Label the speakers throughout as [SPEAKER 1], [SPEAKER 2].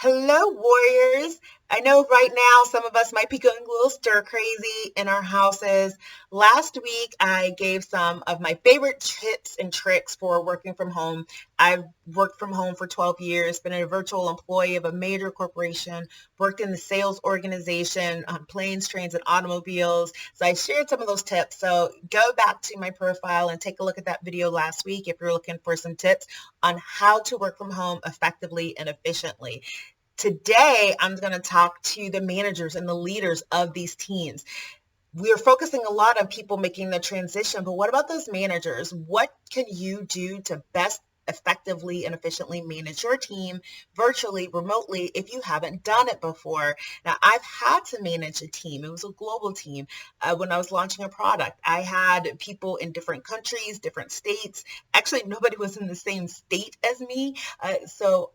[SPEAKER 1] Hello, warriors. I know right now some of us might be going a little stir crazy in our houses. Last week, I gave some of my favorite tips and tricks for working from home. I've worked from home for 12 years, been a virtual employee of a major corporation, worked in the sales organization on planes, trains, and automobiles. So I shared some of those tips. So go back to my profile and take a look at that video last week if you're looking for some tips on how to work from home effectively and efficiently. Today, I'm going to talk to the managers and the leaders of these teams. We are focusing a lot on people making the transition, but what about those managers? What can you do to best effectively and efficiently manage your team virtually, remotely, if you haven't done it before? Now, I've had to manage a team. It was a global team when I was launching a product. I had people in different countries, different states. Actually, nobody was in the same state as me. So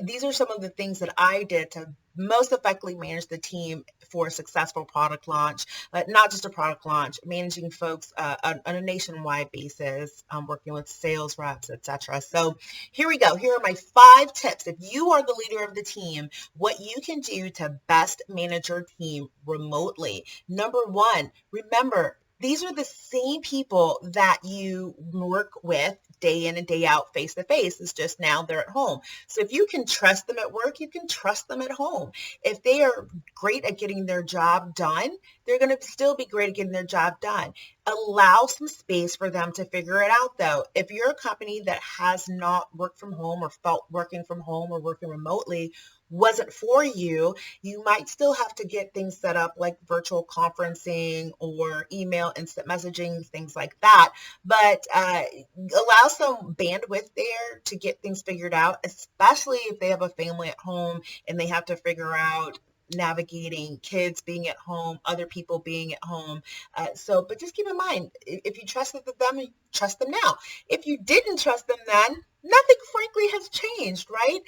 [SPEAKER 1] these are some of the things that I did to most effectively manage the team for a successful product launch, not just a product launch, managing folks on a nationwide basis, working with sales reps, etc. So here we go. Here are my 5 tips. If you are the leader of the team, what you can do to best manage your team remotely. Number 1, remember, these are the same people that you work with day in and day out face to face. It's just now they're at home. So if you can trust them at work, you can trust them at home. If they are great at getting their job done, they're going to still be great at getting their job done. Allow some space for them to figure it out, though. If you're a company that has not worked from home or felt working from home or working remotely wasn't for you, you might still have to get things set up like virtual conferencing or email, instant messaging, things like that. But allow some bandwidth there to get things figured out, especially if they have a family at home and they have to figure out navigating kids being at home, other people being at home. But just keep in mind, if you trusted them, you trust them now. If you didn't trust them then, nothing frankly has changed, right?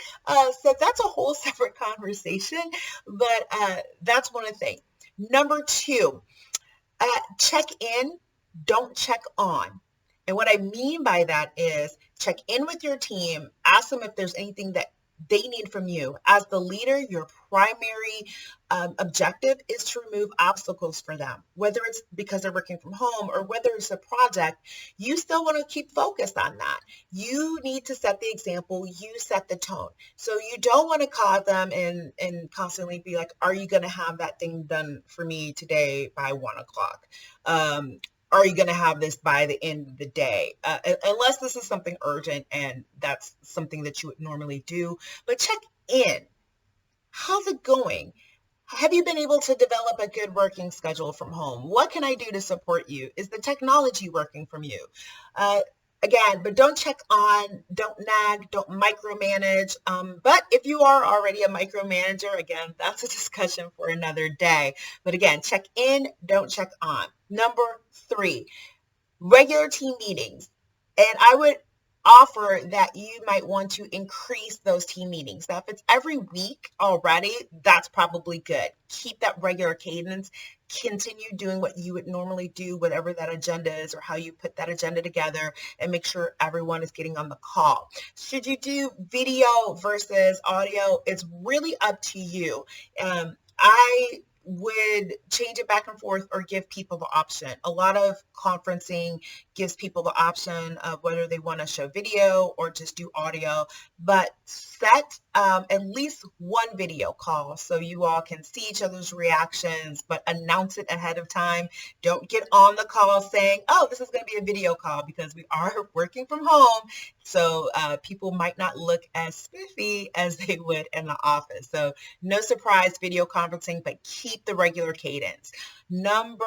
[SPEAKER 1] So that's a whole separate conversation, but that's one thing. Number 2, check in, don't check on. And what I mean by that is check in with your team, ask them if there's anything that they need from you. As the leader, your primary objective is to remove obstacles for them, whether it's because they're working from home or whether it's a project. You still want to keep focused on that. You need to set the example. You set the tone. So you don't want to call them and constantly be like, are you going to have that thing done for me today by 1:00? Are you going to have this by the end of the day? Unless this is something urgent and that's something that you would normally do. But check in. How's it going? Have you been able to develop a good working schedule from home? What can I do to support you? Is the technology working from you? Again, but don't check on, don't nag, don't micromanage. But if you are already a micromanager, again, that's a discussion for another day. But again, check in, don't check on. Number 3, regular team meetings. And I would offer that you might want to increase those team meetings. Now, if it's every week already, that's probably good. Keep that regular cadence. Continue doing what you would normally do, whatever that agenda is or how you put that agenda together, and make sure everyone is getting on the call. Should you do video versus audio? It's really up to you. I would change it back and forth or give people the option. A lot of conferencing gives people the option of whether they want to show video or just do audio, but set at least one video call so you all can see each other's reactions, but announce it ahead of time. Don't get on the call saying, oh, this is going to be a video call, because we are working from home. So people might not look as spiffy as they would in the office. So no surprise video conferencing, but keep the regular cadence. Number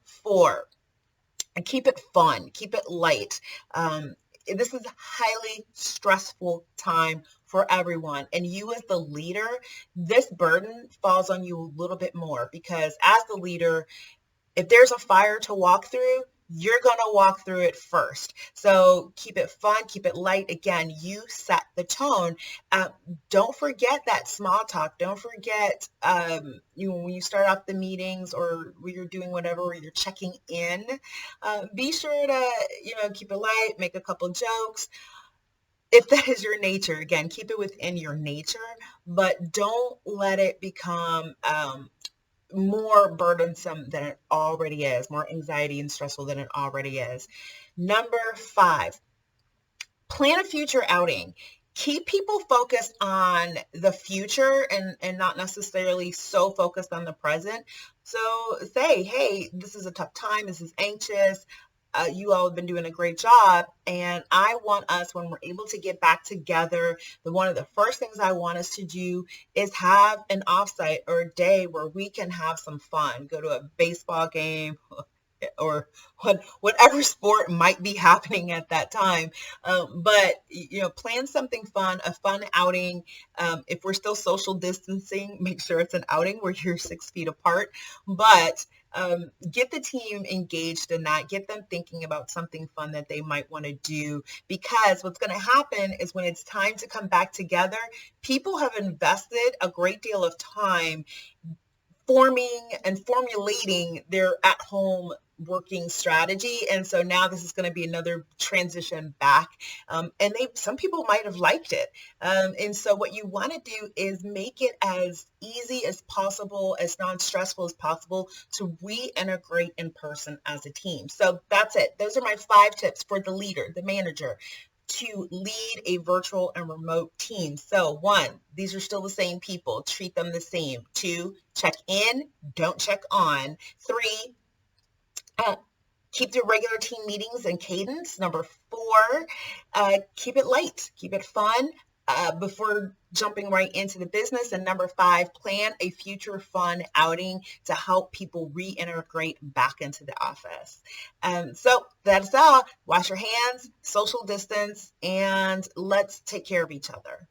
[SPEAKER 1] 4, and keep it fun, keep it light. This is a highly stressful time for everyone. And you as the leader, this burden falls on you a little bit more, because as the leader, if there's a fire to walk through, you're going to walk through it first. So keep it fun, keep it light. Again, you set the tone. Don't forget that small talk. Don't forget, when you start off the meetings or when you're doing whatever, or you're checking in, be sure to, keep it light, make a couple jokes. if that is your nature, again, keep it within your nature, but don't let it become more burdensome than it already is, more anxiety and stressful than it already is. Number 5, plan a future outing. Keep people focused on the future and not necessarily so focused on the present. So say, hey, this is a tough time. This is anxious. You all have been doing a great job. And I want us, when we're able to get back together, one of the first things I want us to do is have an offsite or a day where we can have some fun, go to a baseball game, or whatever sport might be happening at that time. But, plan something fun, a fun outing. If we're still social distancing, make sure it's an outing where you're 6 feet apart. But get the team engaged in that. Get them thinking about something fun that they might want to do. Because what's going to happen is when it's time to come back together, people have invested a great deal of time forming and formulating their at-home working strategy. And so now this is going to be another transition back. And some people might have liked it. And so what you want to do is make it as easy as possible, as non-stressful as possible to reintegrate in person as a team. So that's it. Those are my 5 tips for the leader, the manager, to lead a virtual and remote team. So 1, these are still the same people. Treat them the same. 2, check in, don't check on. 3, keep the regular team meetings and cadence. Number 4, keep it light, keep it fun before jumping right into the business. And number 5, plan a future fun outing to help people reintegrate back into the office. So that's all. Wash your hands, social distance, and let's take care of each other.